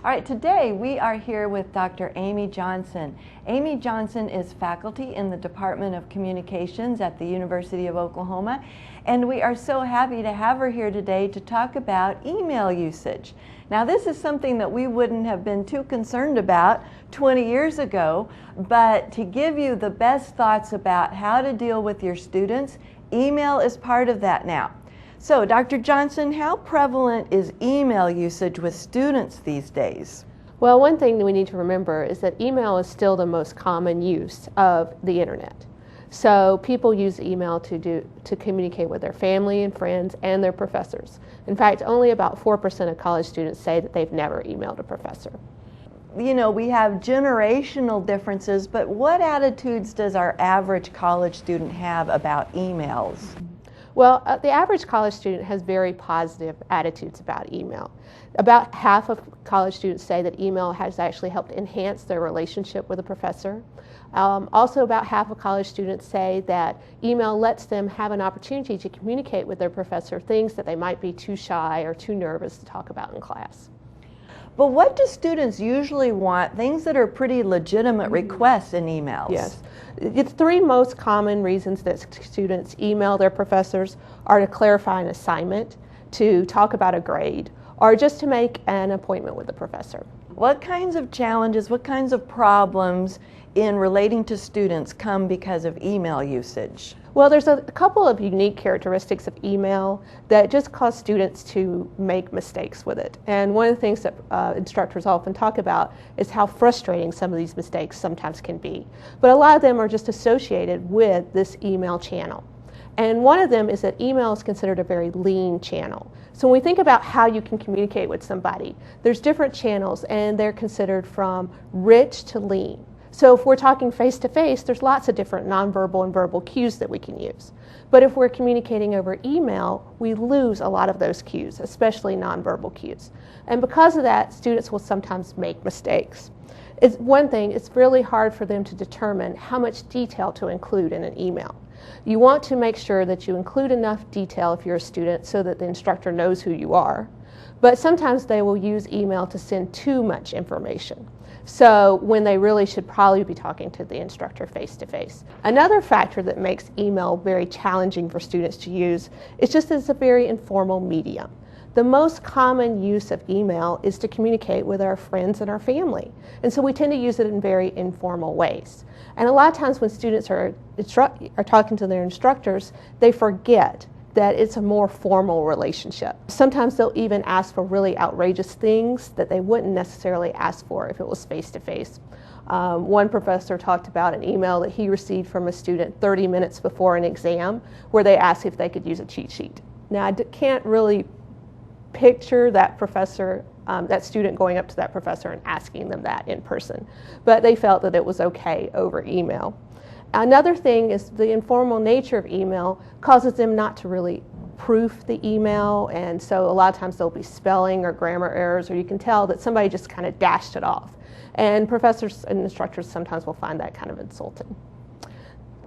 All right, today we are here with Dr. Amy Johnson. Amy Johnson is faculty in the Department of Communications at the University of Oklahoma, and we are so happy to have her here today to talk about email usage. Now, this is something that we wouldn't have been too concerned about 20 years ago, but to give you the best thoughts about how to deal with your students, email is part of that now. So, Dr. Johnson, how prevalent is email usage with students these days? Well, one thing that we need to remember is that email is still the most common use of the internet. So people use email to communicate with their family and friends and their professors. In fact, only about 4% of college students say that they've never emailed a professor. You know, we have generational differences, but what attitudes does our average college student have about emails? Well, the average college student has very positive attitudes about email. About half of college students say that email has actually helped enhance their relationship with a professor. Also, about half of college students say that email lets them have an opportunity to communicate with their professor things that they might be too shy or too nervous to talk about in class. But what do students usually want, things that are pretty legitimate requests in emails? Yes. The three most common reasons that students email their professors are to clarify an assignment, to talk about a grade, or just to make an appointment with the professor. What kinds of challenges, what kinds of problems in relating to students come because of email usage? Well, there's a couple of unique characteristics of email that just cause students to make mistakes with it. And one of the things that instructors often talk about is how frustrating some of these mistakes sometimes can be. But a lot of them are just associated with this email channel. And one of them is that email is considered a very lean channel. So when we think about how you can communicate with somebody, there's different channels and they're considered from rich to lean. So if we're talking face-to-face, there's lots of different nonverbal and verbal cues that we can use. But if we're communicating over email, we lose a lot of those cues, especially nonverbal cues. And because of that, students will sometimes make mistakes. It's one thing, it's really hard for them to determine how much detail to include in an email. You want to make sure that you include enough detail if you're a student so that the instructor knows who you are. But sometimes they will use email to send too much information. So when they really should probably be talking to the instructor face-to-face. Another factor that makes email very challenging for students to use is just that it's a very informal medium. The most common use of email is to communicate with our friends and our family. And so we tend to use it in very informal ways. And a lot of times when students are talking to their instructors, they forget that it's a more formal relationship. Sometimes they'll even ask for really outrageous things that they wouldn't necessarily ask for if it was face-to-face. One professor talked about an email that he received from a student 30 minutes before an exam where they asked if they could use a cheat sheet. Now, I can't really picture that professor, that student going up to that professor and asking them that in person, but they felt that it was okay over email. Another thing is the informal nature of email causes them not to really proof the email, and so a lot of times there'll be spelling or grammar errors, or you can tell that somebody just kind of dashed it off. And professors and instructors sometimes will find that kind of insulting.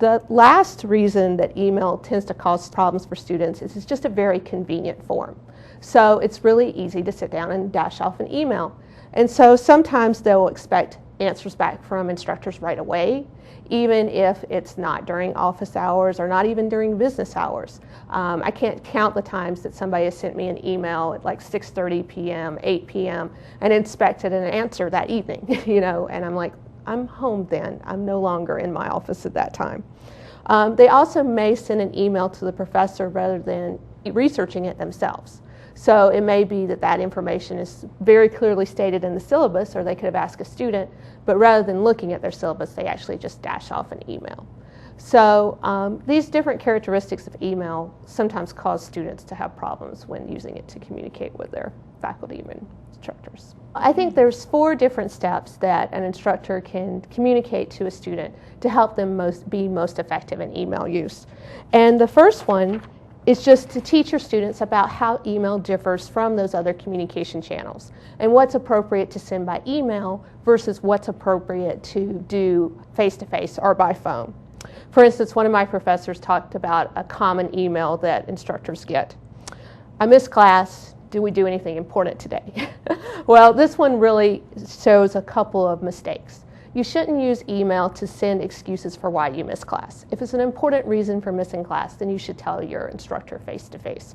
The last reason that email tends to cause problems for students is it's just a very convenient form. So it's really easy to sit down and dash off an email. And so sometimes they'll expect answers back from instructors right away, even if it's not during office hours or not even during business hours. I can't count the times that somebody has sent me an email at like 6:30 p.m., 8 p.m. and expected an answer that evening, and I'm like, I'm home then. I'm no longer in my office at that time. They also may send an email to the professor rather than researching it themselves. So it may be that that information is very clearly stated in the syllabus, or they could have asked a student, but rather than looking at their syllabus, they actually just dash off an email. So these different characteristics of email sometimes cause students to have problems when using it to communicate with their faculty and instructors. I think there's 4 different steps that an instructor can communicate to a student to help them be most effective in email use. And the first one is just to teach your students about how email differs from those other communication channels and what's appropriate to send by email versus what's appropriate to do face-to-face or by phone. For instance, one of my professors talked about a common email that instructors get. I missed class. did we do anything important today? Well, this one really shows a couple of mistakes. You shouldn't use email to send excuses for why you missed class. If it's an important reason for missing class, then you should tell your instructor face-to-face.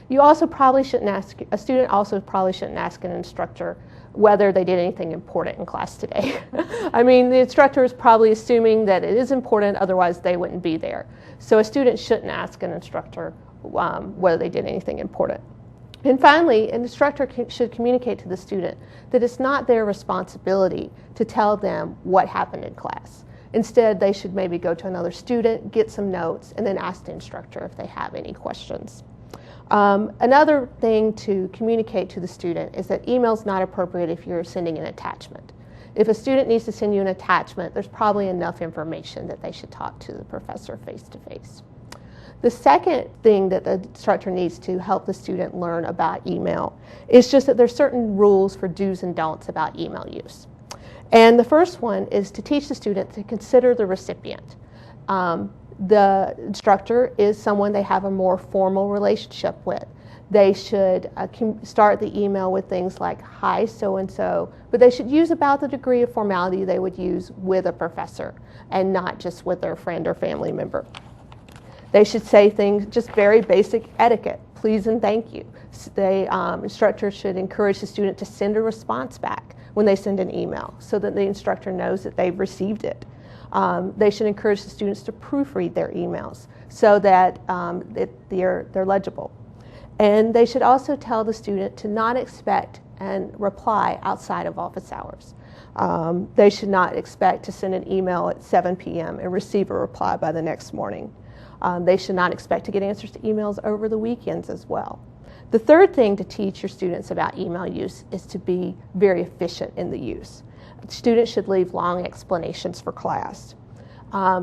You also probably shouldn't ask, a student also probably shouldn't ask an instructor whether they did anything important in class today. I mean, the instructor is probably assuming that it is important, otherwise they wouldn't be there. So a student shouldn't ask an instructor whether they did anything important. And finally, an instructor should communicate to the student that it's not their responsibility to tell them what happened in class. Instead, they should maybe go to another student, get some notes, and then ask the instructor if they have any questions. Another thing to communicate to the student is that email is not appropriate if you're sending an attachment. If a student needs to send you an attachment, there's probably enough information that they should talk to the professor face-to-face. The second thing that the instructor needs to help the student learn about email is just that there's certain rules for do's and don'ts about email use. And the first one is to teach the student to consider the recipient. The instructor is someone they have a more formal relationship with. They should start the email with things like, hi, so-and-so, but they should use about the degree of formality they would use with a professor and not just with their friend or family member. They should say things, just very basic etiquette, please and thank you. Instructors should encourage the student to send a response back when they send an email so that the instructor knows that they've received it. They should encourage the students to proofread their emails so that they're legible. And they should also tell the student to not expect and reply outside of office hours. They should not expect to send an email at 7 p.m. and receive a reply by the next morning. They should not expect to get answers to emails over the weekends as well. The third thing to teach your students about email use is to be very efficient in the use. Students should leave long explanations for class.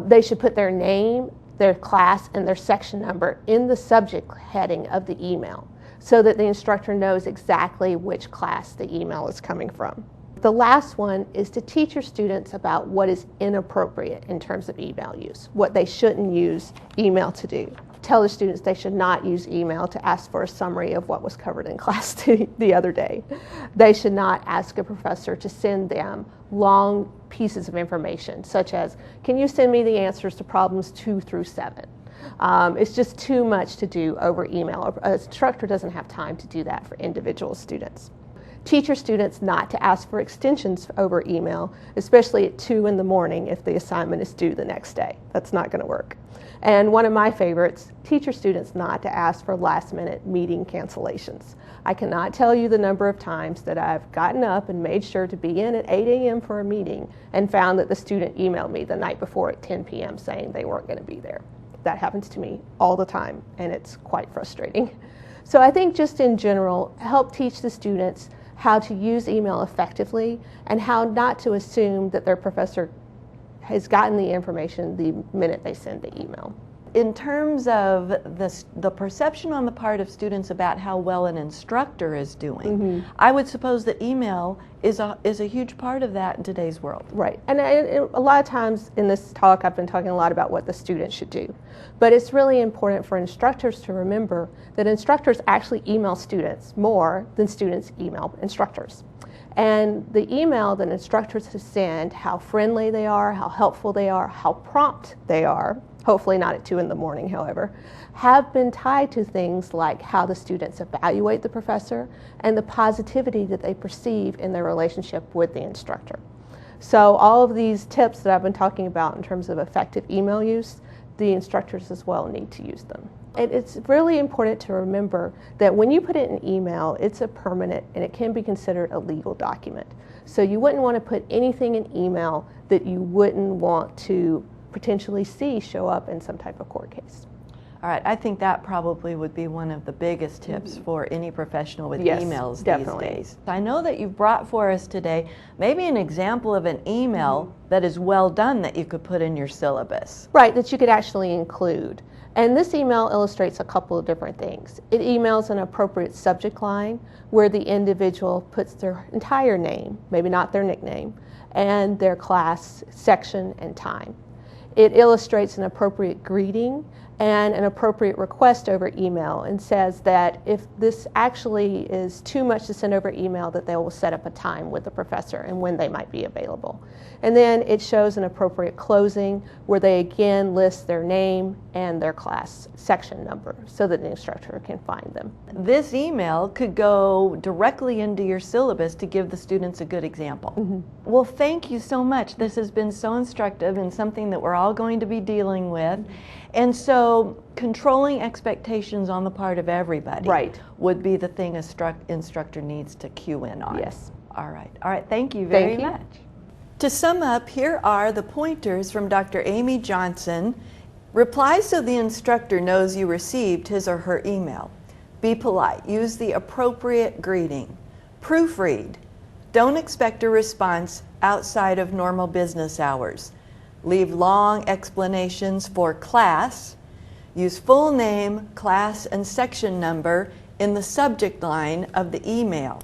They should put their name, their class, and their section number in the subject heading of the email so that the instructor knows exactly which class the email is coming from. The last one is to teach your students about what is inappropriate in terms of email use, what they shouldn't use email to do. Tell the students they should not use email to ask for a summary of what was covered in class the other day. They should not ask a professor to send them long pieces of information, such as, can you send me the answers to problems 2 through 7? It's just too much to do over email. An instructor doesn't have time to do that for individual students. Teach your students not to ask for extensions over email, especially at 2 in the morning if the assignment is due the next day. That's not going to work. And one of my favorites, teach your students not to ask for last-minute meeting cancellations. I cannot tell you the number of times that I've gotten up and made sure to be in at 8 a.m. for a meeting and found that the student emailed me the night before at 10 p.m. saying they weren't going to be there. That happens to me all the time, and it's quite frustrating. So I think just in general, help teach the students how to use email effectively and how not to assume that their professor has gotten the information the minute they send the email. In terms of the perception on the part of students about how well an instructor is doing, I would suppose that email is a huge part of that in today's world. Right, and a lot of times in this talk I've been talking a lot about what the students should do. But it's really important for instructors to remember that instructors actually email students more than students email instructors. And the email that instructors send, how friendly they are, how helpful they are, how prompt they are, hopefully not at 2 in the morning, however, have been tied to things like how the students evaluate the professor and the positivity that they perceive in their relationship with the instructor. So all of these tips that I've been talking about in terms of effective email use, the instructors as well need to use them. And it's really important to remember that when you put it in email, it's a permanent and it can be considered a legal document. So you wouldn't want to put anything in email that you wouldn't want to potentially see show up in some type of court case. All right, I think that probably would be one of the biggest tips for any professional with Yes, emails definitely. these days. I know that you've brought for us today maybe an example of an email that is well done that you could put in your syllabus. Right, that you could actually include. And this email illustrates a couple of different things. It emails an appropriate subject line where the individual puts their entire name, maybe not their nickname, and their class, section, and time. It illustrates an appropriate greeting and an appropriate request over email, and says that if this actually is too much to send over email, that they will set up a time with the professor and when they might be available. And then it shows an appropriate closing where they again list their name and their class section number so that the instructor can find them. This email could go directly into your syllabus to give the students a good example. Mm-hmm. Well, thank you so much. This has been so instructive and something that we're all going to be dealing with. And so controlling expectations on the part of everybody would be the thing an instructor needs to cue in on. Yes. All right. Thank you very much. To sum up, here are the pointers from Dr. Amy Johnson. Reply so the instructor knows you received his or her email. Be polite. Use the appropriate greeting. Proofread. Don't expect a response outside of normal business hours. Leave long explanations for class. Use full name, class, and section number in the subject line of the email.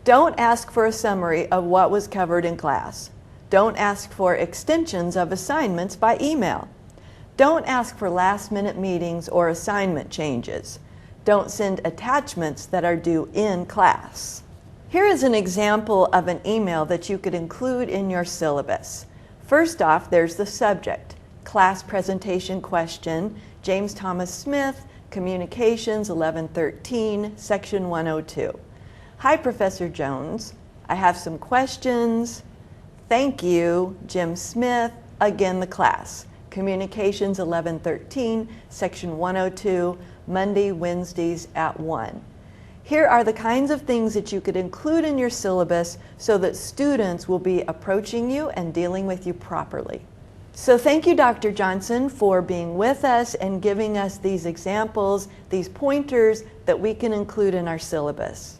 Don't ask for a summary of what was covered in class. Don't ask for extensions of assignments by email. Don't ask for last-minute meetings or assignment changes. Don't send attachments that are due in class. Here is an example of an email that you could include in your syllabus. First off, there's the subject, class presentation question, James Thomas Smith, Communications 1113, Section 102. Hi, Professor Jones. I have some questions. Thank you, Jim Smith. Again, the class. Communications 1113, Section 102, Monday, Wednesdays at 1. Here are the kinds of things that you could include in your syllabus so that students will be approaching you and dealing with you properly. So thank you, Dr. Johnson, for being with us and giving us these examples, these pointers that we can include in our syllabus.